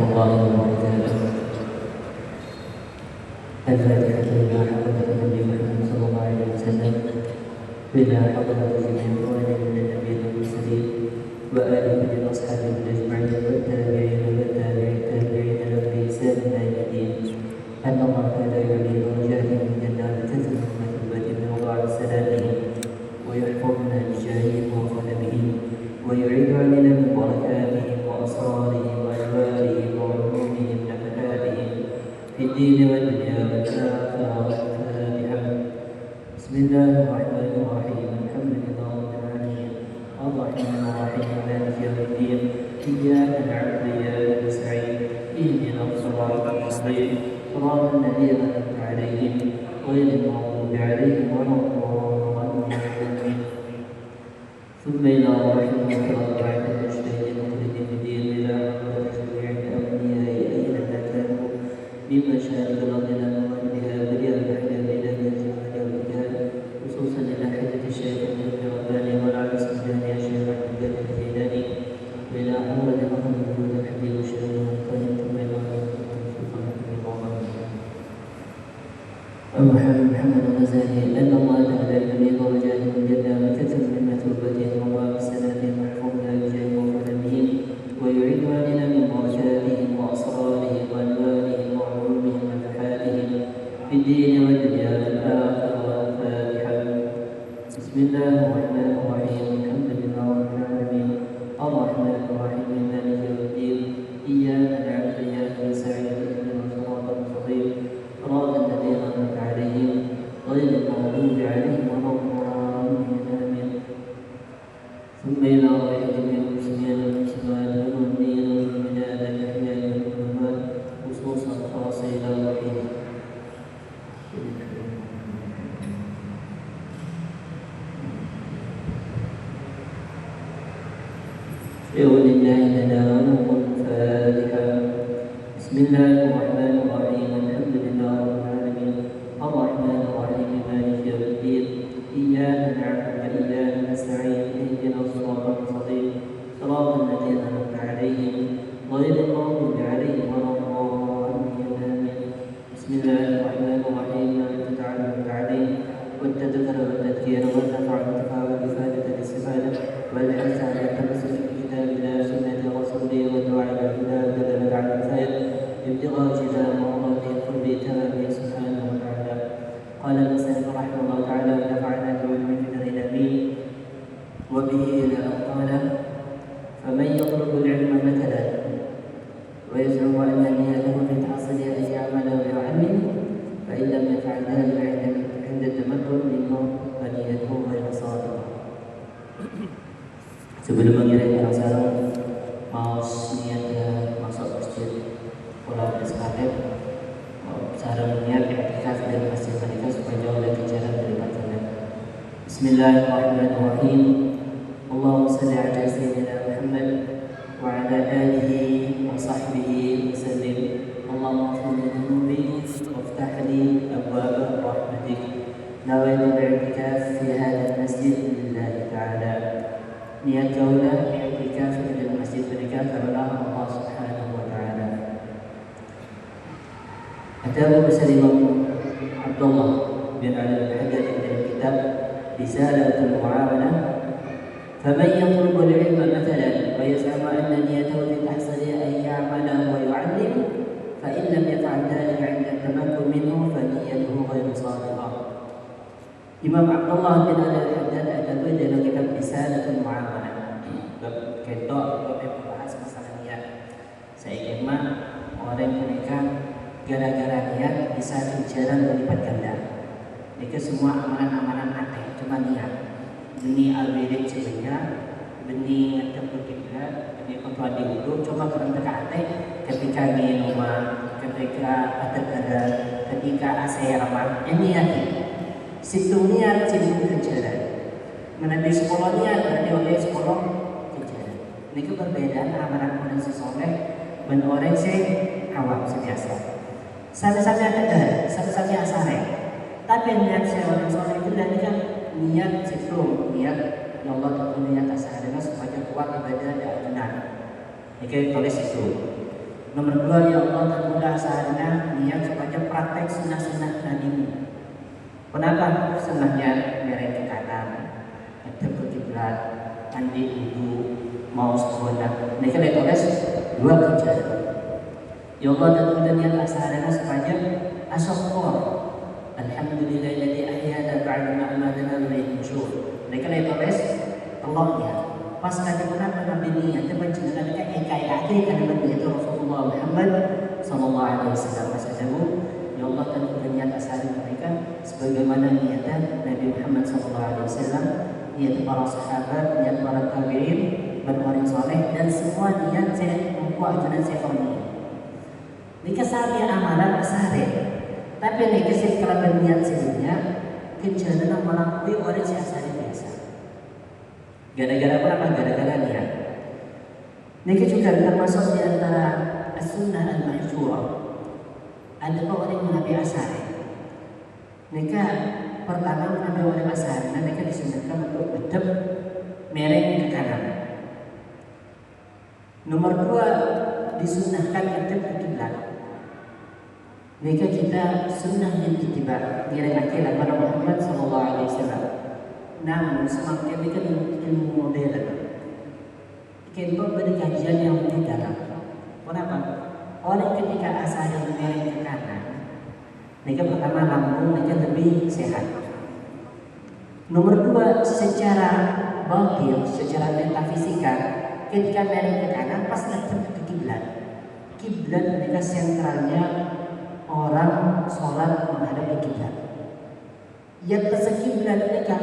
الله وبركاته. الفاتحة لما حضرة النبي محمد صلى الله عليه وسلم بلا حضرة جميع القرآن من النبي المرسلين وآله من أصحابه أجمعين والتابعين والتابعين لهم بإحسان إلى يوم الدين. أن الله تعالى يعلي درجاتهم جنات تجري من مثوبة من وضع سلامهم ويحفظنا بجاههم وقلمهم ويعيد علينا من بركاتهم وأسرارهم وأجوارهم وعلومهم نفحاتهم في الدين والدنيا والآخرة. الفاتحة. بسم الله الرحمن الرحيم. الحمد لله رب العالمين الرحمن الرحيم مالك يوم الدين. إياك نعبد وإياك نستعين اهدنا الصراط المستقيم صراط الذين أنعمت عليهم غير المغضوب عليهم ولا الضالين. ثم إلى رحمة الله بعد المجتهد المخلد في الدين إلى حضرة جميع الأولياء أينما كانوا من مشارق الأرض إلى مغاربها بريا الأحلام إلى الجمال والرجال خصوصا إلى حدة الشيخ ابن رباني والعبد السجاني الشيخ عبد الله الجيلاني وإلى حضرة محمد بن الحبيب الشيخ المختار ثم إلى محمد الغزالي أن الله تعالى يبني درجاتهم جدا وكثر من مثوبتهم وضاع سنتهم ويحفظنا بجاههم وقلمهم ويعيد علينا من بركاتهم وأسرارهم وأنوارهم وعلومهم ونفحاتهم في الدين والدنيا والآخرة. الفاتحة. بسم الله الرحمن الرحيم. الحمد لله رب العالمين الرحمن الرحيم مالك يوم الدين. إياك نعبد وإياك نستعين اهدنا الصراط المستقيم صراط الذين أنعمت عليهم غير المغضوب عليهم ولا الضالين. آمين. ثم إلى غير جميع المسلمين والمسلمات والمؤمنين والمؤمنات الأحياء والأموات خصوصا خاصة إلى روحهم. ولله لنا ولكم. الفاتحة. بسم الله الرحمن الرحيم. الحمد لله رب العالمين الرحمن الرحيم مالك يوم الدين. إياك نعبد وإياك نستعين اهدنا الصراط المستقيم صراط الذين أنعمت عليهم غير المغضوب عليهم ولا الضالين. آمين. بسم الله الرحمن الرحيم. ما تتعلم التعليم والتذكر والتذكير والنفع والانتفاع والإفادة الاستفادة والحث على التمسك بكتاب الله سنة رسوله والدعاء إلى الهدى والدلالة على الخير ابتغاء جزاء مرضاته قرب تمامه سبحانه وتعالى. قال المصنف رحمه الله تعالى ونفعنا بعلومه من العلمين وبه إلى أن قال فمن يطلب العلم مثلا ويزعم أن نيته في تحصيله أن يعمل ويعلم فإن لم يفعل ذلك عند التمكن منه فنيته غير صادقة. Sebelum mengirim orang sarung mau niatnya masuk masjid pulau Eskadet sarung niat iktikaf dan masjid mereka supaya jauh dari jalan dari masalah. Bismillahirrahmanirrahim. Allahumma salli ala sayyidina Muhammad wa ala alihi wa sahbihi wa sallim. Allahumma ighfir li dhunubi waftah li abwaaba rahmatik. Nawaitu al-i'tikaf fi hadha al-masjid lillahi ta'ala. Niat jauhlah i'tikaf di dalam masjid mereka karena Allah Subhanahu wa taala. Kata Muslim Abdullah bin Ali al-Haddad dalam kitab Risalatul Mu'awalah, "Faman yatlubu al-'ilma mathalan wa yaz'amu anna niyatahu fi tahsilihi an ya'mala wa yu'allim, fa in lam yaf'al dhalika 'inda tamakkun minhu fa niyyatuhu ghairu shadiqah." Imam Abdullah bin Ali al-Haddad ada dalam kitab Risalatul Mu'awalah. Ketok membahas masalah niat. Saya ingin orang mereka gara-gara niat bisa jalan berlipat ganda. Mereka semua amalan-amalan ada cuma niat. Beni al-wirid sebenarnya, beni ataupun kiblat, beni kontrol di wudhu, cuma kerana ate ketika minuma, ketika atagara, ketika asyaramah, ini niat. Situ niat situ kejaran. Menabi sekolah niat berarti oleh sekolah kejaran. Ini perbedaan amalan orang sesoleh dan orang awam sebiasa. Sama-sama ada, sama-sama asare. Tapi niat seorang soleh itu dan kan niat situ niat ya Allah tentu niat asare supaya kuat ibadah dan benar. Ini tulis itu. Nomor dua, ya Allah tentulah saatnya niat supaya praktek sunnah-sunnah Nabi. Kenapa? Sunnahnya mereng ke kanan, hadap ke kiblat, mandi wudu, mau sekolah. Ini kan ditulis dua kerja. Ya Allah tentulah niat saatnya supaya asyukur. Alhamdulillahilladzi ahyana ba'da ma amatana wa ilayhi nusyur. Ini kan ditulis Allahnya. Pas kali pernah mengambil niat dan menjenengan eka-eka karena itu Rasulullah Muhammad sallallahu alaihi wasallam masajabu. Ya Allah tentu niat asal mereka sebagaimana niatan Nabi Muhammad sallallahu alaihi wasallam, niat para sahabat, niat para tabi'in, orang saleh dan semua niat saya membuat ajaran saya ini. Nika sahaja amalan asare. Tapi nika saya kalau berniat sebelumnya kejadian melampaui orang si asare biasa. Gara-gara apa? Gara-gara niat. Ini juga termasuk di antara as-sunnah al-mahjurah. Ada orang yang menabi asar. Mereka pertama menabi orang asar. Mereka disunahkan untuk hadap mereng ke kanan. Nomor dua, disunahkan hadap ke kiblat. Mereka kita sunnah yang ketiba direngaki oleh Muhammad sallallahu alaihi wasallam. Namun semakin mereka ilmu modern, kita beri kajian yang lebih dalam. Kenapa? Orang ketika asal yang mereng ke kanan, mereka pertama lambung mereka lebih sehat. Nomor dua, secara batin, secara metafisika, ketika mereng ke kanan pas ngadep ke kiblat. Kiblat mereka sentralnya orang sholat menghadap ke kiblat. Yang tersekiblat mereka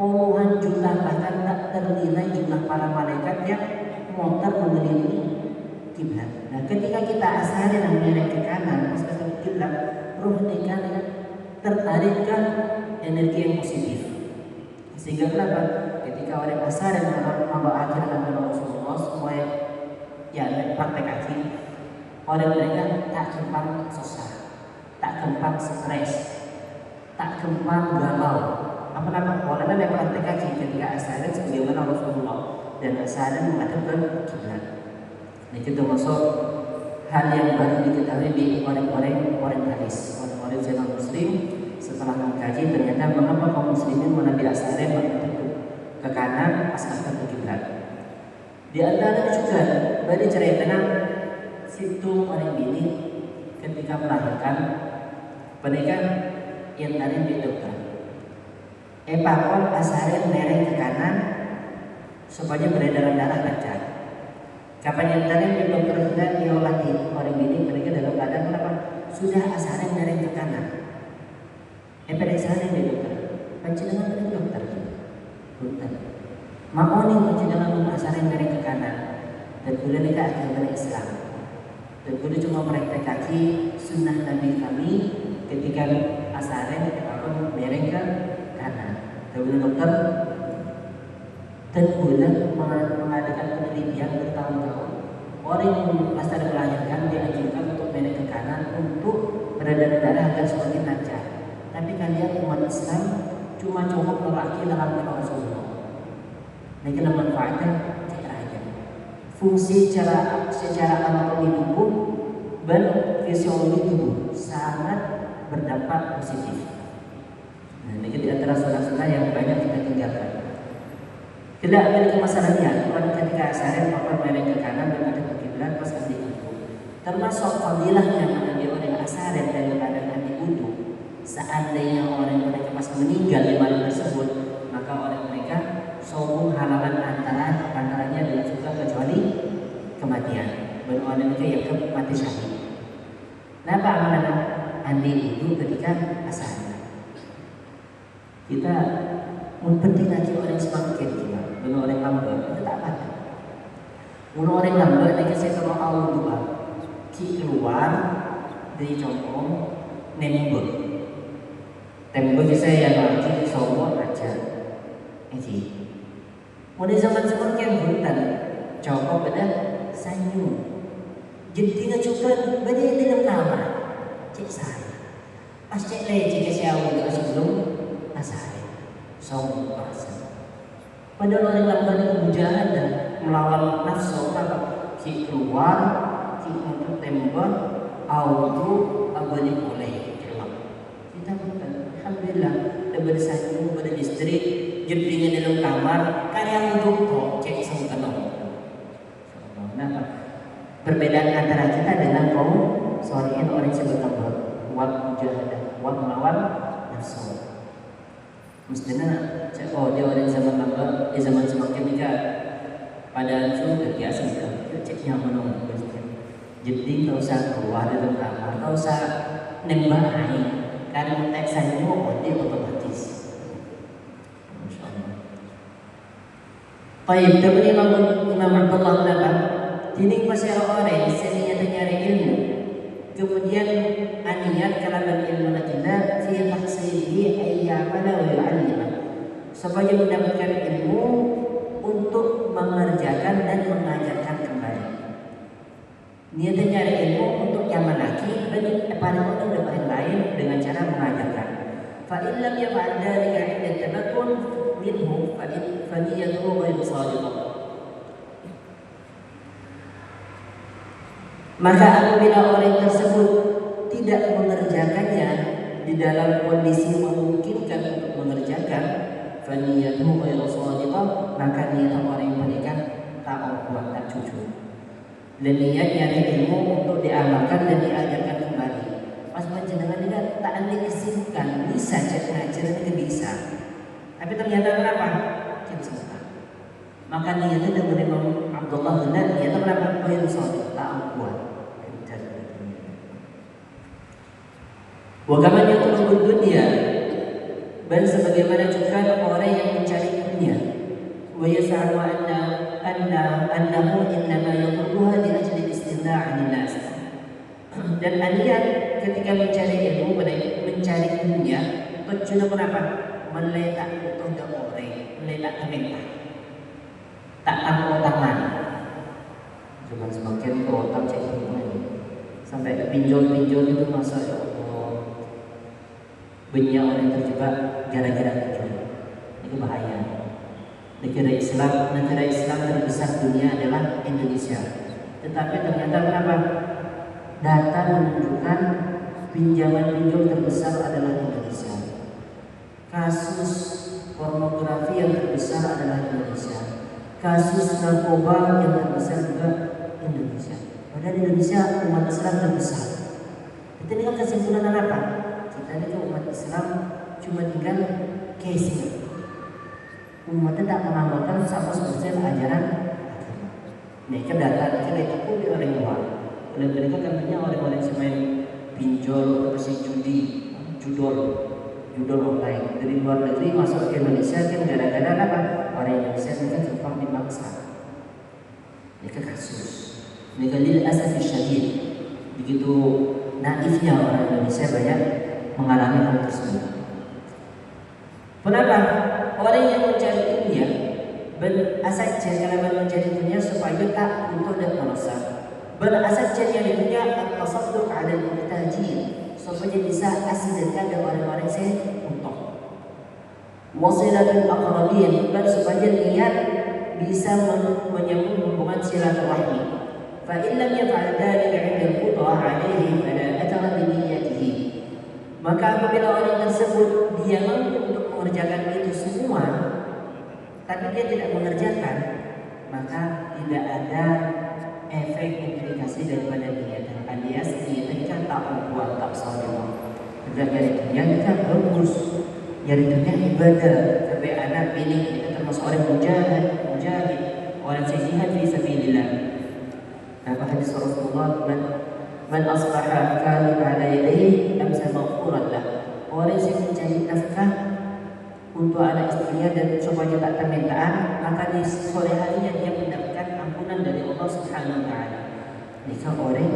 puluhan juta bahkan tak ternilai jumlah para malaikat yang motor mengelilingi kiblat. Nah, ketika kita asalnya dan mereng ke kanan, pas ke kiblat, ruh kita tertarikkan energi yang positif. Sehingga kenapa? Ketika orang asal dan membawa akhir dengan Rasulullah semua ya praktek haji, orang mereka tak gampang susah, tak gampang stres, tak gampang galau. Apa-apa orang ada praktek haji ketika asalan sebagaimana Rasulullah dan asalan menghadap ke kiblat. Nah, itu termasuk hal yang baru diketahui di orang-orang orientalis, orang-orang channel muslim. Setelah mengkaji ternyata mengapa kaum muslimin menabi asalan menghadap ke kanan pas menghadap ke kiblat. Di antara juga bagi cerita situ orang ini ketika melahirkan pernikahan yang tadi di dokter. Pakon asalnya mereng ke kanan supaya peredaran darah lancar. Kapan yang tadi di dokter sudah diolati orang ini mereka dalam keadaan kenapa? Sudah asalnya mereng ke kanan. Pada asalnya di dokter. Pancingan di dokter. Bukan. Mau nih pancingan asalnya mereng ke kanan. Dan boleh nikah agama Islam. Dan boleh cuma praktek kaki sunnah Nabi kami ketika asalnya pakon mereng ke kanan. Kemudian dokter dan bulan mengadakan penelitian bertahun-tahun. Orang yang asal melahirkan dianjurkan untuk mereng ke kanan untuk peredaran darah agar semakin lancar. Tapi kalian umat Islam cuma cukup mewakili dalam Rasulullah. Mereka manfaatnya cara aja. Fungsi secara anatomi tubuh dan fisiologi tubuh sangat berdampak positif. Nah, ini di antara sunnah-sunnah yang banyak kita tinggalkan. Tidak memiliki masalah niat. Orang ketika asaran maka mereng ke kanan dan ada ke kiblat pas nanti itu. Termasuk fadilahnya mengambil orang asaran dari keadaan nanti wudu. Seandainya orang mereka pas meninggal di malam tersebut, maka orang mereka sombong halangan antaranya dengan juga kecuali kematian. Dan orang mereka yang mati syahid. Kenapa amalan andi itu ketika asaran? Kita mempenting lagi orang semakin kita, bukan orang lambat itu tak apa. Bukan orang lambat lagi saya kalau awal dua, ki keluar dari congkong nembur. Tembur saya yang lagi sombong aja, ini. Mulai zaman semakin hutan, congkong pada sanyu. Jadi nggak cukup banyak di dalam kamar, cek saya. Pas cek lagi cek saya awal sebelum asal. Sombong perasaan. Padahal orang lakukan kebujahan dan melawan nafsu apa? Ki keluar, ki Ramadan audu abadi boleh kita bukan alhamdulillah dapat satu pada distrik jepingan dalam kamar karya untuk cek sama kenal. Kenapa? Perbedaan antara kita dengan kaum soalnya orang yang berkembang wal mujahadah wal melawan nafsu. Mestinya dia orang zaman apa? Di zaman semakin nikah pada itu terbiasa cek yang menunggu. Jadi tak usah keluar dalam kamar, tak usah nembak air karena teks saya mau dia otomatis. Masya Allah. Baik, tapi Imam Abdullah kenapa? Ini masih orang seninya nyari ilmu, kemudian aniat kalaban ilmu kita fi tahsilihi ayyamana wa yu'allima supaya mendapatkan ilmu untuk mengerjakan dan mengajarkan kembali. Niatnya nyari ilmu untuk yang laki dan paling untuk yang lain dengan cara mengajarkan. Fa illam yaf'al dzalika 'inda tabakkun minhu fa niyyatuhu ghairu shadiqah. Maka apabila orang tersebut tidak mengerjakannya di dalam kondisi memungkinkan untuk mengerjakan, fa niyyatuhu ghairu shadiqah, maka niat orang yang menikah tak kuat, tak jujur. Dan niatnya ilmu untuk diamalkan dan diajarkan kembali. Pas panjenengan ini tak ada kesimpulan bisa cek ngajar itu bisa. Tapi ternyata kenapa? Kita sempat. Maka niatnya dari Imam Abdullah benar. Niatnya kenapa? Bayar sholat tak kuat. Wagaman yang turun dunia dan sebagaimana juga orang yang mencari dunia. Wa yas'alu annahu innama yaquluha li ajli istimta'an nas. Dan aniat ketika mencari ilmu mencari dunia tujuannya kenapa? Meletak untuk orang, meletak kementak. Tak tahu tangan. Cuma semakin ke otak cek ini. Sampai pinjol-pinjol itu masa ya Allah. Banyak orang terjebak gara-gara pinjol. Itu bahaya. Negara Islam terbesar dunia adalah Indonesia. Tetapi ternyata kenapa? Data menunjukkan pinjaman pinjol terbesar adalah Indonesia. Kasus pornografi yang terbesar adalah Indonesia. Kasus narkoba yang terbesar juga Indonesia. Padahal Indonesia umat Islam terbesar. Kita ini kan kesimpulan apa? Kita ini kan umat Islam cuma tinggal casing. Umatnya tak mengamalkan 100% ajaran. Mereka datang, mereka itu orang luar. Oleh mereka katanya orang-orang yang main pinjol, si judi, judol online dari luar negeri masuk ke Indonesia kan gara-gara apa? Orang Indonesia mereka gampang dimaksa. Mereka kasus. Mereka lil asaf syadid. Begitu naifnya orang Indonesia banyak mengalami hal tersebut. Kenapa? Orang yang mencari dunia berasal kalau mencari dunia supaya tak untuk dan merasa berasal cari dunia at-tasadduq 'ala al-muhtajin supaya bisa asidkan dan orang-orang saya untuk wasilatul aqrabin dan supaya niat bisa menyambung hubungan silaturahmi. Fa in lam yaf'al dhalika 'inda al-qudra 'alayhi fala athara bi niyyatihi. Maka apabila orang tersebut dia mampu untuk mengerjakan itu semua, tapi dia tidak mengerjakan, maka tidak ada efek implikasi daripada niat. Alias niat kan tak buat tak salah. Kerja yang kan bagus, jadi dunia ibadah. Sampai anak pilih kita termasuk orang mujahid, orang jihad fi sabilillah. Apa hadis Rasulullah man asbaha kalib ala yadayhi amsa maghfuran lah. Orang yang mencari nafkah untuk anak istrinya dan supaya tak permintaan, maka di sore harinya dia mendapatkan ampunan dari Allah Subhanahu wa taala. Nikah orang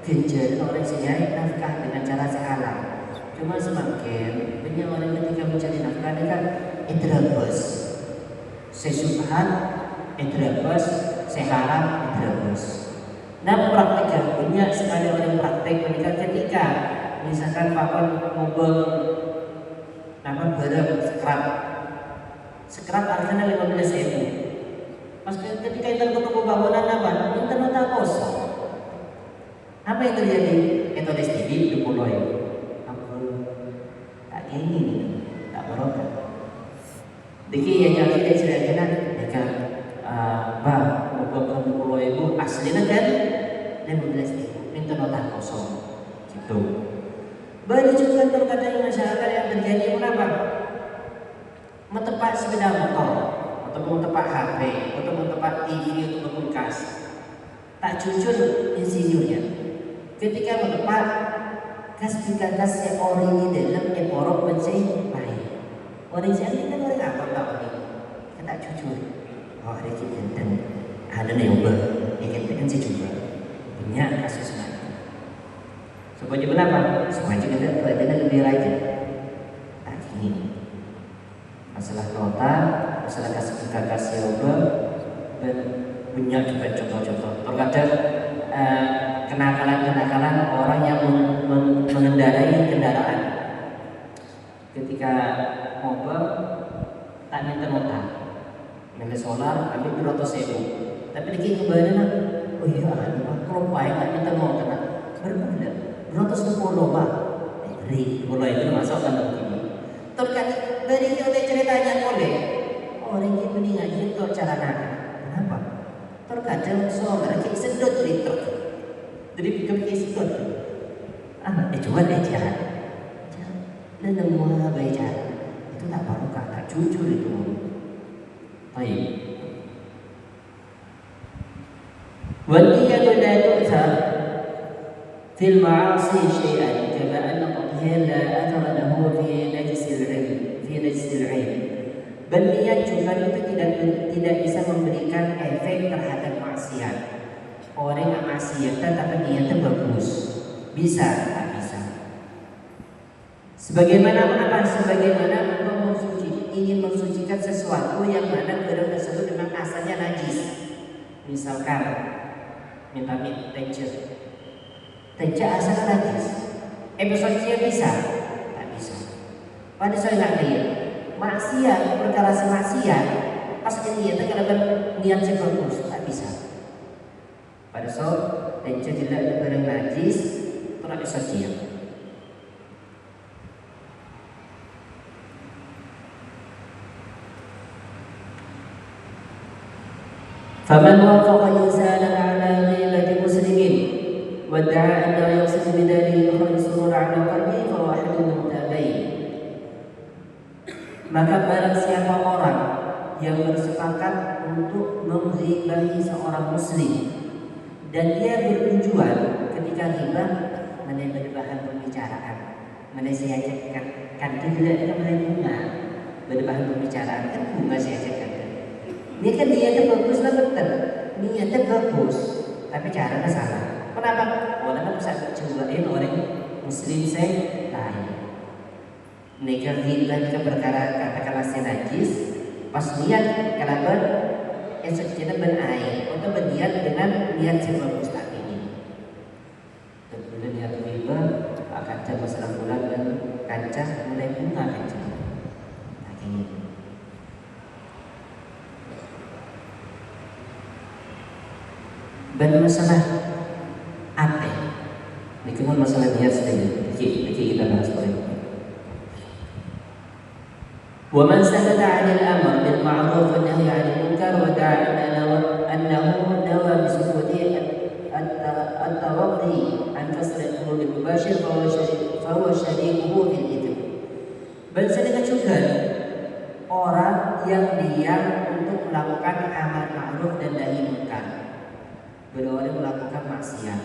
kejar orang mencari nafkah dengan cara sehalal. Cuma semakin banyak orang ketika mencari nafkah dia kan idrabus. Sesubhan idrabus, seharam idrabus. Nah praktiknya banyak sekali orang praktik menikah ketika misalkan papan mobil barang scrap harganya 15.000. Pas ketika kita ketemu bangunan apa? Internet kosong. Apa yang terjadi? Itu STD di pulau itu. Tak ini, tak barokah. Diki yang jadi kita ceritakan, mereka bah, bukan pulau itu aslinya kan 15.000, minta nota kosong, gitu. Banyak juga terkadang masyarakat yang terjadi kenapa? Mentepak sepeda motor, atau mentepak HP, atau mentepak TV, atau kulkas. Tak jujur insinyurnya. Ketika mentepak gas yang ori di dalam eporok menceh baik. Orang siapa kan orang apa tak orang? Kita jujur. Oh hari kita dan ada yang ber, kita kan sih juga punya kasus lain. Supaya kenapa? Supaya kita pelajaran lebih rajin. Tak ini. Masalah nota, masalah kasih obat dan banyak juga contoh-contoh. Terkadang kenakalan orang yang mengendarai kendaraan ketika mobil tak minta nota, minta solar ambil 200.000, tapi dikit kembali nak, oh iya kalau baik tak minta nota nak berbulan 210 pak, mulai itu masuk kan begini. Terkadang dari kita ceritanya oleh orang ini mendingan itu cara nak, kenapa? Terkadang solar kita sedot liter, jadi pikir sedot, coba deh jalan. Dan semua baca itu tak barokah, tak jujur itu. Baik. Waliyatu la tu'thar fil ma'asi syai'an kama anna qadhiyan la athara lahu fi najsil ilm. Berniat juga itu tidak bisa memberikan efek terhadap maksiat. Orang yang maksiat tapi niatnya bagus, bisa tak bisa. Sebagaimana engkau ingin mensucikan sesuatu yang mana barang tersebut memang asalnya najis. Misalkan minta tenca asalnya najis. Bersucinya bisa? Tak bisa. Pada saya nggak lihat. Maksiat, perkara semaksiat, pas niatnya kadang niat bagus, tak bisa. Pada saat tenca tidak barang najis, tak bisa siap. فمن وافق إنسانا على غيبة مسلم وادعى أنه يقصد بذلك يخرج السرور على قلبه فهو أحد المتابعين. Maka barang siapa orang yang bersepakat untuk menghibahi seorang muslim dan dia bertujuan ketika hibah menjadi bahan pembicaraan, menasihatkan tidak bunga berbahan pembicaraan kan bunga sihatkan. Ini kan niatnya bagus lah betul, niatnya bagus, tapi caranya salah. Kenapa? Orang bisa cobain orang muslim saya lain. Nikah hilang ke perkara katakanlah najis, pas niat kenapa? Esok kita benair atau berniat dengan niat yang bagus tak ini. Dan kemudian niat riba kaca masalah bulan dan kaca mulai bunga kaca. Tak ini. Dan masalah apa? Ini kan masalah niat saja. Kita bahas ini. ومن سكت عن الأمر بالمعروف والنهي عن المنكر ودعا أنه نوى بسكوته التوضي عن كسر القلوب المباشر فهو شريكه في الإثم. بل sedikit juga orang yang diam untuk melakukan amar ma'ruf dan nahi munkar, benar-benar melakukan maksiat.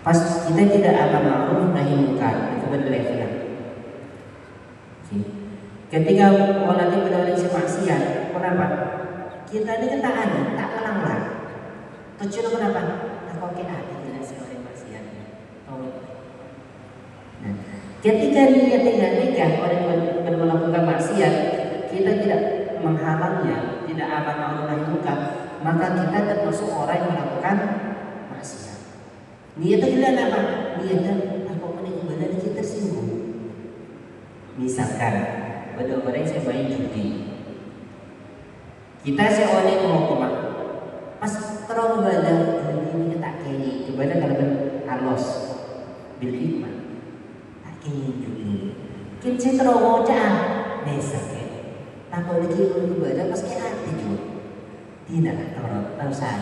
Pas kita tidak amar ma'ruf nahi munkar, itu berbeda. Ketika orang itu benar-benar maksiat, kenapa? Kita ini kan tak melanggar. Tujuan kenapa? Takut kita ada tidak seorang maksiat. Nah, ketika dia tidak nikah orang yang melakukan maksiat, kita tidak menghalangnya, tidak amar ma'ruf nahi munkar, maka kita termasuk orang yang melakukan maksiat. Niatnya tidak apa? Niatnya takut benar kita tersinggung. Misalkan pada orang yang saya main judi, kita seorang mau kemana? Pas terlalu banyak ini tak ibadah kalau alos bil hikmah akin juga kin cetro cah desa ke tanpa lagi ibadah pas ke hati juga tidak torot tausan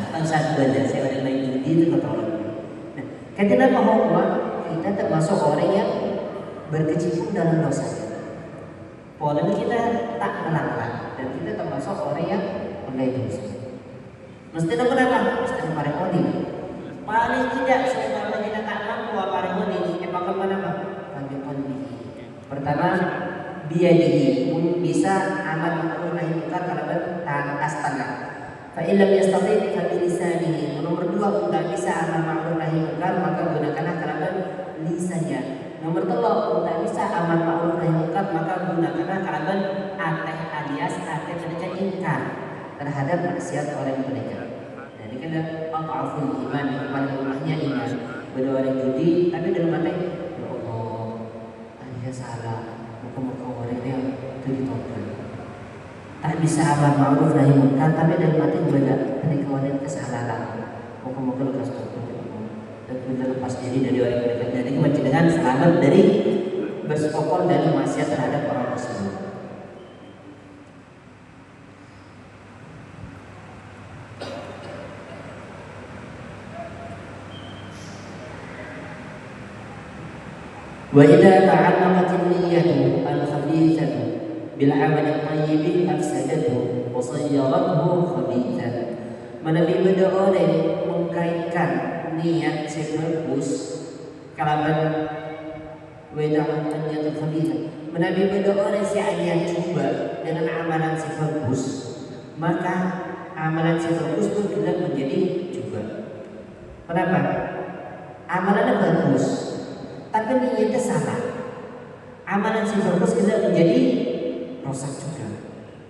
belajar saya orang lain itu torot. Nah, ketika bahwa kita termasuk orang yang berkecimpung dalam dosa. Polanya kita tak melanggar dan kita termasuk orang yang melakukan dosa. Mesti apa? Mesti paremoni. Paling tidak sebagaimana kita tak mampu paremoni epakan mana apa? Panjang. Pertama, biadihi bisa amal ma'ruf nahi munkar kalau atas tangan. Fa illam yastati' fa bilisanihi. Nomor 2, tidak bisa amal ma'ruf nahi munkar maka gunakanlah kalaban lisannya. Nomor 3, tidak bisa amal ma'ruf nahi munkar maka gunakanlah kalaban ateh alias ateh kerja ingkar terhadap maksiat orang mereka. Jadi kan al-aful iman yang paling lemahnya iman. Berdoa orang judi tapi dalam hati ya Allah, saya salah. Muka-muka orang yang itu ditopel. Tak bisa amal ma'ruf nahi munkar tapi dalam hati beda mereka orang kesalahan. Muka-muka lekas topel dan kita lepas diri dari orang mereka. Jadi kita dengan selamat dari bersekongkol dari maksiat terhadap orang tersebut. Wa idza ta'allaqat an-niyyatu al-khabithatu bil 'amali at-tayyib afsadathu wa sayyarathu khabithan. Manabi berdoa dan mengkaitkan niat yang bagus kalaban wedang niat khabithah. Manabi berdoa dan saya coba dengan amalan yang bagus, maka amalan yang bagus itu tidak menjadi juga. Kenapa? Amalannya bagus tapi niatnya salah. Amalan si bagus kita menjadi rusak juga.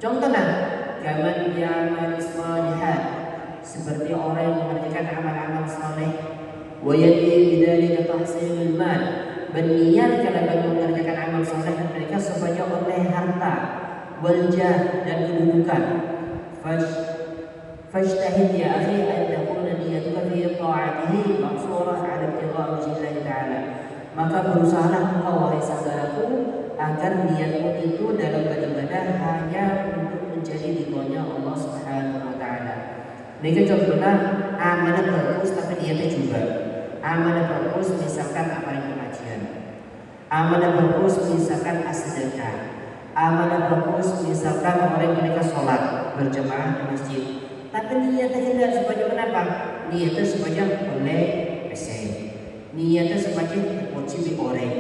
Contohnya, zaman yang salihat seperti orang yang mengerjakan amal-amal saleh, wa yadi bidzalika tahsilul mal, berniat kalau mengerjakan amal saleh mereka supaya oleh harta, wal jah dan kedudukan. Fajtahid ya akhi an takuna niyatuka fi ta'atihi maqsurah 'ala ibtigha' wajhillahi ta'ala. Maka berusahalah engkau wahai saudaraku agar niatmu itu dalam beribadah hanya untuk mencari ridhonya Allah Subhanahu wa taala. Ini contohnya amalan bagus tapi niatnya juga. Amalan bagus misalkan amalan pengajian. Amalan bagus misalkan as-sedekah. Amalan bagus misalkan orang mereka sholat berjamaah di masjid. Tapi niatnya tidak supaya kenapa? Niatnya supaya oleh PC. Niatnya supaya mochi orang.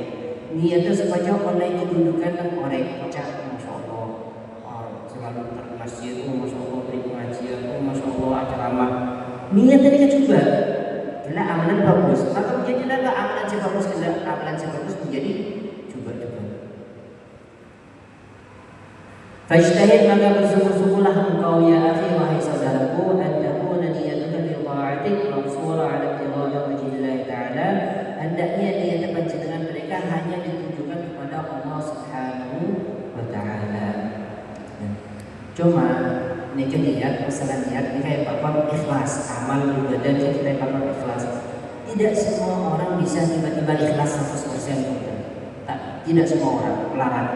Niatnya supaya oleh kedudukan dan orang. Cak, masya Allah. Selalu masjid, masya Allah beri pengajian, masya Allah ceramah. Niatnya dia coba. Bila amalan bagus, maka menjadi apa? Amalan yang bagus tidak, amalan yang bagus menjadi coba. Fajtahid maka bersungguh-sungguhlah engkau ya akhi wahai saudaraku an takuna niyatuka fi ta'atik maqsura 'ala ibtigha'i wajhillahi ta'ala. Hendaknya niat panjenengan mereka hanya ditujukan kepada Allah Subhanahu wa taala. Cuma ini niat masalah niat ini kayak bapak ikhlas, amal ibadah kita bapak ikhlas. Tidak semua orang bisa tiba-tiba ikhlas 100%. Tidak semua orang melarang.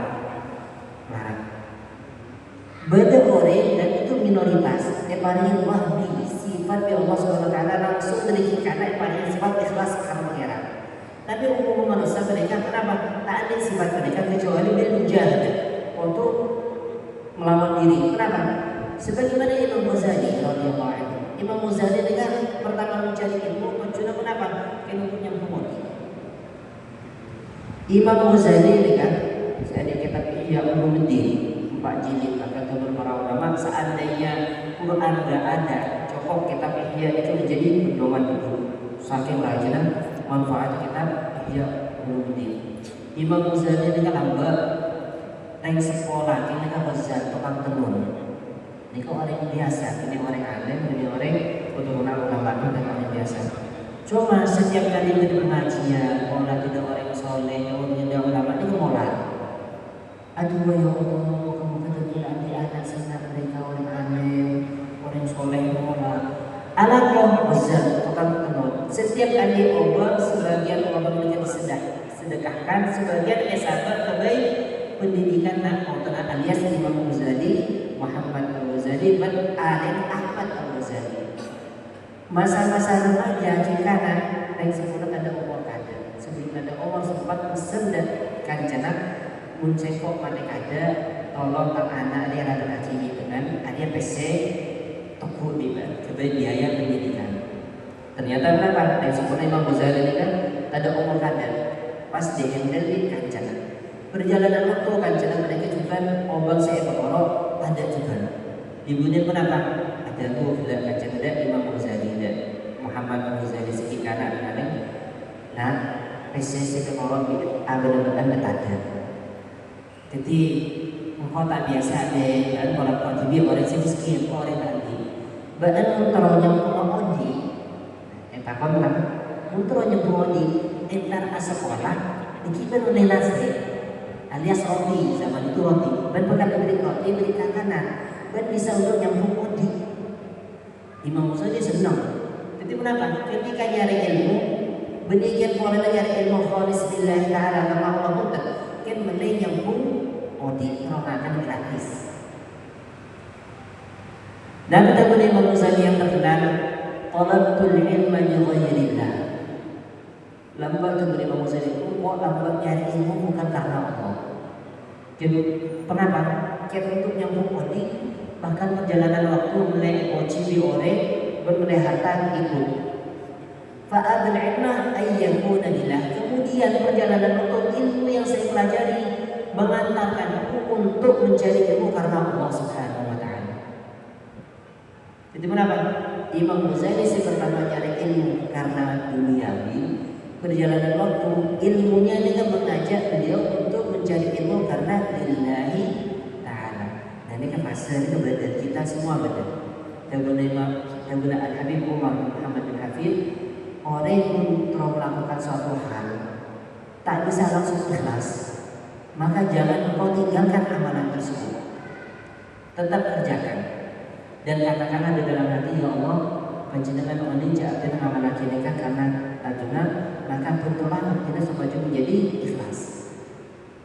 Beda orang dan itu minoritas. Paling wahbi sifat Allah Subhanahu wa taala langsung dari karena paling sifat ikhlas karena pengeran. Tapi umum manusia mereka kenapa? Tak ada sifat mereka kecuali bermujahadah untuk melawan diri. Kenapa? Sebagaimana Imam Ghazali radhiyallahu anhu. Imam Ghazali dengan pertama mencari ilmu tujuannya kenapa? Ilmu punya umur. Imam Ghazali dengan saya kitab Ihya Ulumuddin 4 jilid akan turun para ulama seandainya Quran tidak ada cocok kitab Ihya itu menjadi pedoman itu saking rajinnya manfaat kitab Ihya Ulumuddin. Imam Ghazali dengan hamba yang sekolah ini kan besar tukang tenun ini kan orang biasa, ini orang alim, ini orang keturunan ulama dan orang biasa. Cuma setiap kali berpengajian orang tidak orang soleh, orang tidak ulama ini ngolah. Aduh ya Allah, nanti anak senang mereka orang alim, orang soleh mola. Alangkah besar tukang tenun. setiap andi obor sebagian obor menjadi sedekahkan, sebagian sahabat kebaik pendidikan nak otonan alias Imam Ghazali Muhammad Al-Ghazali dan Alim Ahmad Al-Ghazali. Masa-masa remaja jika yang sebelum ada umur kada, sebelum ada umur sempat pesen dan kanjana muncekok pada kada tolong tang anak dia rada haji dengan ada PC toko di kebaik biaya pendidikan. Ternyata kenapa? Yang sempurna Imam Ghazali ini kan ada umur kadar pas dihandle di kancana. Perjalanan waktu kancana mereka juga obang saya berkorok ada juga. Ibunya kenapa? Ada tuh tidak kancana ada Imam Ghazali dan Muhammad Ghazali segi kanan ada. Nah, PSS berkorok di benar-benar ada. Jadi engkau tak biasa deh, kan kalau kau TV orang sedikit orang tadi. Badan teronyam pengemudi. Takon lah, untuk nyebut di entar sekolah, dikirim oleh nasi, alias roti, zaman itu roti, dan bukan diberi roti, beri kakanan, dan bisa untuk nyambung roti. Imam Ghazali senang. Jadi kenapa? Ketika nyari ilmu, benikan orang nyari ilmu khalis billahi ta'ala nama Allah mutlak, kan mulai nyambung roti, rokakan gratis. Dan kita Imam Ghazali yang terkenal. Talabtul ilma li ghairillah. Lambat kemudian Imam Ghazali itu kok lambat nyari ilmu bukan karena Allah. Jadi kenapa? Kita untuk nyambung kodi bahkan perjalanan waktu mulai oci ore bermulai harta ikut. Fa'adul ilma ayyakuna lillah. Kemudian perjalanan waktu ilmu yang saya pelajari mengantarkan untuk mencari ilmu karena Allah Subhanahu wa taala. Jadi kenapa? Imam Ghazali si pertama nyari ilmu karena duniawi, perjalanan waktu ilmunya ini kan mengajak beliau untuk mencari ilmu karena lillahi ta'ala. Nah ini kan pasal keberadaan kita semua betul. Tabuna Al-Habib Umar Muhammad bin Hafid, orang yang telah melakukan suatu hal tak bisa langsung ikhlas, maka jangan kau tinggalkan amalan tersebut, tetap kerjakan. Dan katakanlah di dalam hati, ya Allah, panjenengan oni jaatin amalan kita karena taduna, maka bentuklah kita supaya menjadi ikhlas.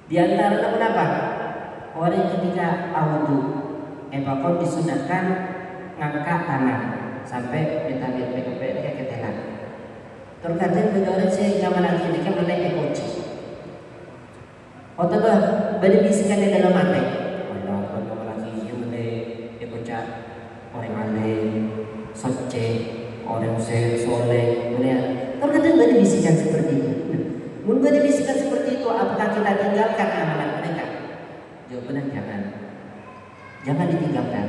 Di antara kenapa? Orang ketika awudu, pun disunahkan ngangkat tangan sampai ditangkap PKP kayak ketelan. Terkadang benar saya amalan kita mulai ekoci. Otak beri bisikan di dalam hati. Allah, kalau lagi mulai ekoca. Orang alim, soce, orang soleh, melihat. Terkadang ada bisikan seperti itu. Mungkin ada bisikan seperti itu, apakah kita tinggalkan amalan mereka? Jawabannya jangan. Jangan ditinggalkan.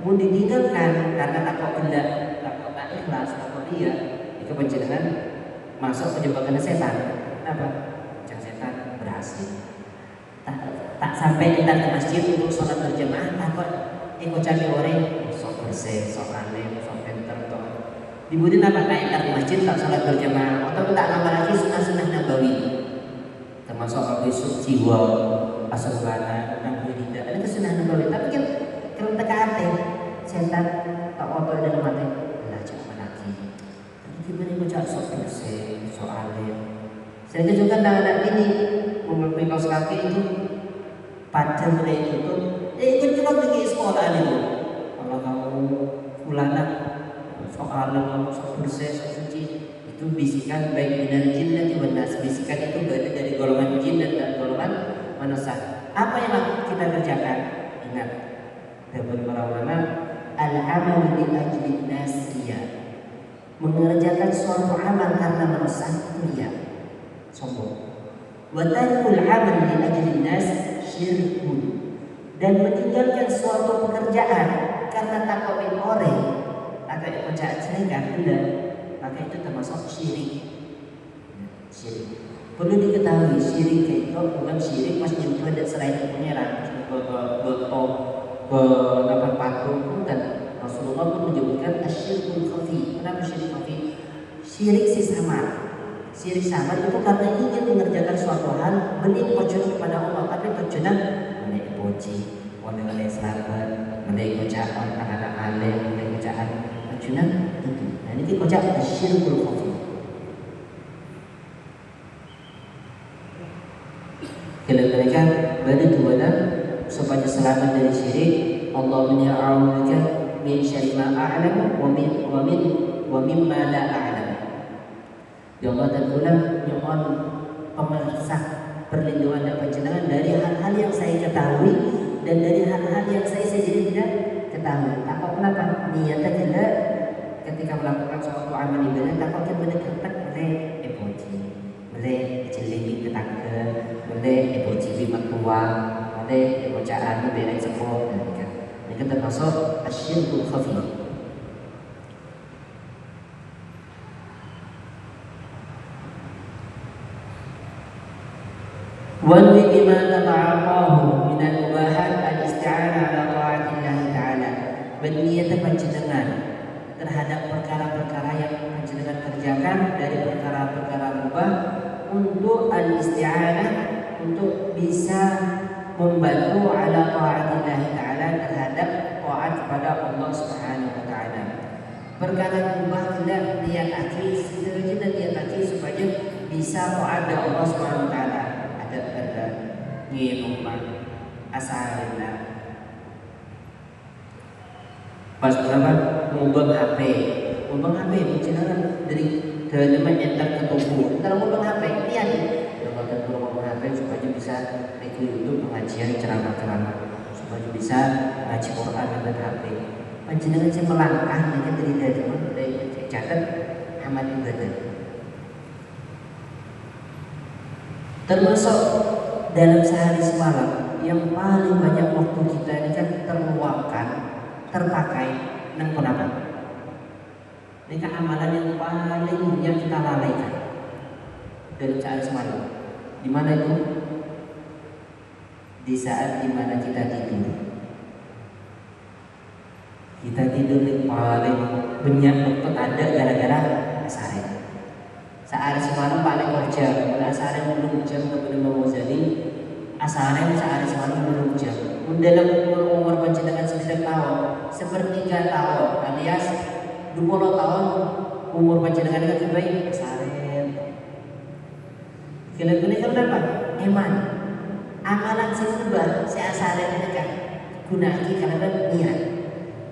Mau ditinggalkan karena takut tidak, takut tak ikhlas, takut dia, itu penjenengan masuk ke jebakan setan. Kenapa? Jangan setan berhasil. Tak sampai kita ke masjid untuk sholat berjamaah, takut ikut cari orang. Sok alim, sok pinter, Dibutuhin apa naik ke masjid tak sholat berjamaah atau tak nambah lagi sunnah-sunnah nabawi, termasuk besok jiwa, asal-usulana, nabi tidak. Ada sunnah nabawi, tapi kan kalau teka hati, setan tak otot dalam hati, belajar apa lagi? Tapi gimana baca sok bersih, sok alim. Saya juga anak ini mengakui kaos kaki itu pada mulai itu, ikut juga pergi sekolah itu. Kalau kamu ulana soal sok bersih, sok suci, itu bisikan baik minal jin dan wanas. Bisikan itu berada dari golongan jin dan golongan manusia. Apa yang kita kerjakan? Ingat, dari para ulama, al-amal bi ajli nasiya. Mengerjakan suatu amal karena manusia itu ya sombong. Wa tarkul amal bi ajli nas syirkun. Dan meninggalkan suatu pekerjaan karena takutin orang atau pekerjaan selingkuh tidak, maka itu termasuk syirik. Syirik. Perlu diketahui syirik itu bukan syirik pas nyentuh dan selain pengeran, dapat patung bukan. Rasulullah pun menyebutkan asyirkul khafi. Kenapa syirik khafi? Syirik si samar. Syirik samar itu karena ingin mengerjakan suatu hal benih pocong kepada Allah, tapi pocongnya menaik poci, menaik selamat, menaik bacaan anak-anak alim, menaik bacaan pocongnya itu. Nah ini kita baca asyirkul khafi. Kalau mereka balik kepada supaya selamat dari syirik. Allahumma ya a'udzubika min syarri ma a'lamu wa mimma la a'lamu. Ya Allah, dan ulang nyohon pemeriksa perlindungan dan panjenengan dari hal-hal yang saya ketahui dan dari hal-hal yang saya sendiri tidak ketahui. Tak apa kenapa niatnya kita ketika melakukan suatu amal ibadah tak akan mendekatkan oleh emoji, oleh jeling tetangga, oleh emoji lima tua, oleh bacaan beda sepuluh dan ini termasuk asyirkul khafi. Wanwi bima tata'aqahu minal mubahat al-isti'anah ala ta'atillah ta'ala. Berniat panjenengan terhadap perkara-perkara yang panjenengan kerjakan dari perkara-perkara mubah untuk al-isti'anah, untuk bisa membantu ala ta'atillah ta'ala, terhadap taat kepada Allah Subhanahu wa taala. Perkara mubah tidak niatake, kita niatake supaya bisa taat kepada Allah Subhanahu wa taala. Ngirumah asalnya pas berapa ngubah HP bicara dari dalam entar ke tubuh entar ngubah HP lihat kalau kita ngubah HP supaya bisa ikut YouTube pengajian ceramah supaya bisa ngaji Quran dengan HP panjenengan saya melangkah dengan dari catat amal ibadah termasuk dalam sehari semalam yang paling banyak waktu kita ini kan terluangkan, terpakai nang kenapa? Ini kan amalan yang paling yang kita lalaikan dalam sehari semalam. Di mana itu? Di saat dimana kita tidur. Kita tidur yang paling banyak waktu ada gara-gara asar. Sehari semalam paling kerja, pada asarnya belum jam kemudian mau jadi asarnya sehari semalam belum jam. Dalam umur panjenengan 9 tahun, sepertiga tahun, alias 20 tahun umur panjenengan itu baik asarnya. Kira-kira kenapa? Iman, amalan seubah, asarnya mereka gunaki karena niat.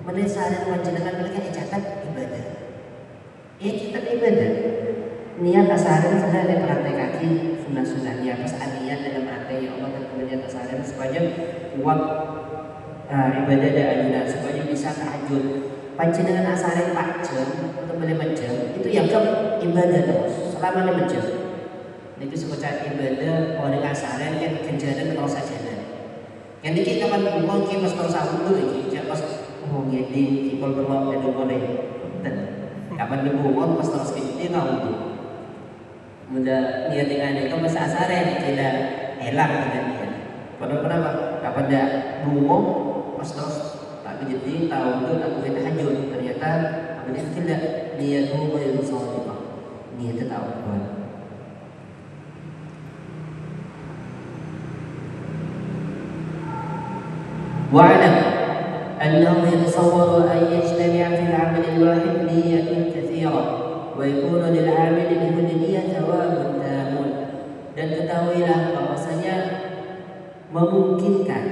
Mereka sehari panjenengan mereka dicatat ibadah. Catat ibadah. Niat asarin sudah dipraktek kaki sunnah-sunnahnya pas niat dalam hati ya Allah dan kemudian asarin supaya kuat ibadah dan ajudan supaya bisa tahajud panjenengan asarin 4 jam untuk 5 jam itu yang ke ibadah terus selama 5 jam itu seperti ibadah orang asarin yang kenjaran terus saja yang dikit kapan ngomong kita pas terus sahur itu pas ngomong ngedi kipol berlaku dan boleh kapan ngomong pas terus ini tahu muda niat dengan itu masa asare tidak elak dengan niat. Kenapa? Kapan dia bungo pas terus tak jadi tahu itu aku kita hajur ternyata apa dia tidak niat bungo yang salah niat tahu Tuhan. Wa'lam annahu yatasawwaru an yajtami'a fil 'amal al-wahid niyyatun katsira wa yakunu lil 'amil bi kulli niyyah thawabun tamun. Dan ketahuilah bahwasanya memungkinkan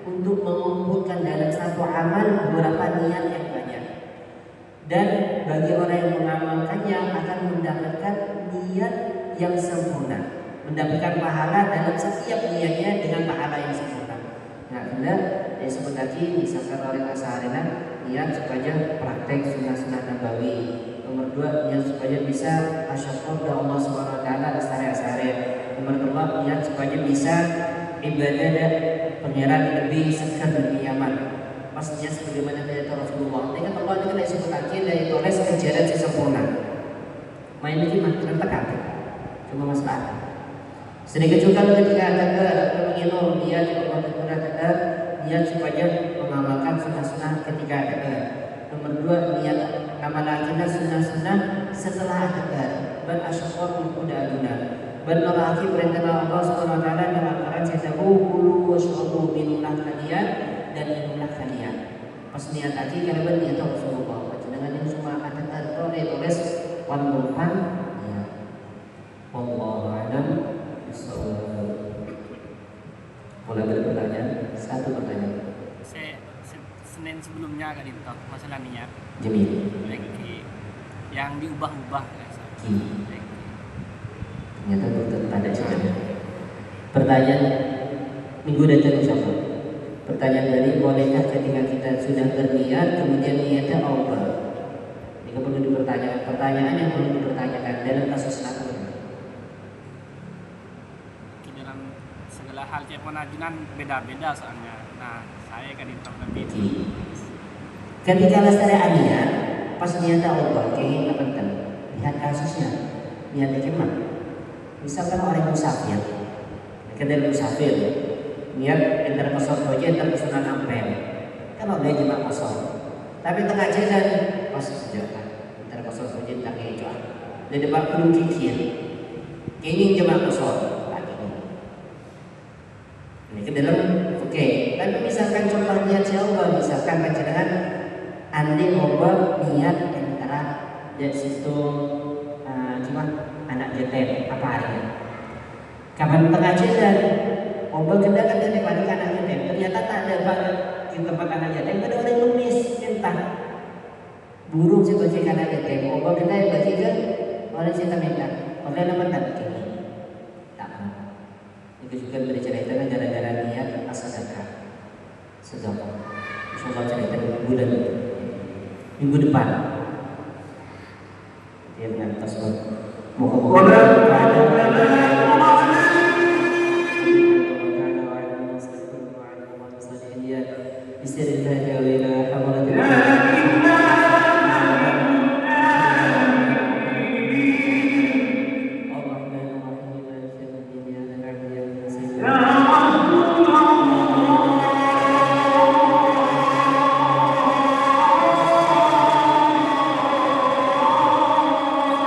untuk mengumpulkan dalam satu amal beberapa niat yang banyak. Dan bagi orang yang mengamalkannya akan mendapatkan niat yang sempurna, mendapatkan pahala dalam setiap niatnya dengan pahala yang sempurna. Nah, benar disebut tadi misalkan orang asarina niat supaya praktek sunnah-sunnah nabawi. Nomor 2 niat supaya bisa asyukur kepada Allah Subhanahu wa taala asare-asare. Nomor 2 niat supaya bisa ibadah dan pangeran lebih segar lebih nyaman. Pastinya sebagaimana kata Rasulullah. Ini kan Allah itu disebut lagi dari tulis kejaran sempurna. Main ini mah tertekan. Cuma masalah. Sedikit juga ketika ada menginul niat Allah Taala niat supaya mengamalkan sunnah-sunnah ketika ada. Nomor 2 niat amalan kita sunnah-sunnah setelah ada berasyukur udah aduna bernoraki perintah Allah Subhanahu wa taala dalam Al-Qur'an sayyidahu kulu washrabu minullah kalian dan minullah kalian pas niat tadi karena niat Rasulullah dengan yang semua ada tulis wanduhan ya Allah alam bisawab. Mulai dari pertanyaan, satu pertanyaan. Senin sebelumnya kan itu masalah niat. Jamil. Yang diubah-ubah ya. Ternyata dokter ada juga. Pertanyaan minggu datang insyaAllah. Pertanyaan dari, bolehkah ketika kita sudah berniat kemudian niatnya Allah? Ini perlu dipertanyakan. Pertanyaan yang perlu dipertanyakan dalam kasus apa? Dalam segala hal tiap penajunan beda-beda soalnya. Nah, saya kan itu lebih. Ketika lestari niat, pas niatnya Allah, kayaknya penting. Lihat kasusnya, niatnya gimana? Misalkan orang musafir, kedai musafir, niat antara kosong saja, antara kesunan ampel, kan boleh jemaah kosong. Tapi tengah jalan, pas sejalan, antara kosong saja, tak hijau. Di depan belum kikir, ingin jemaah kosong. Ini ke dalam, oke. Tapi misalkan contoh niat siapa, misalkan panjenengan andi obat niat antara dari situ cuma anak jeter apa hari kapan tengah jalan obat kita kan dari pada anak jeter ternyata tak ada pada di tempat anak jeter ada orang nulis entah burung sebagai anak jeter obat kita yang bagi ke orang cinta minta pakai nama tak begini tak itu juga bercerita gara-gara niat sedekah insyaallah cerita bulan minggu depan dia mengantar moga-moga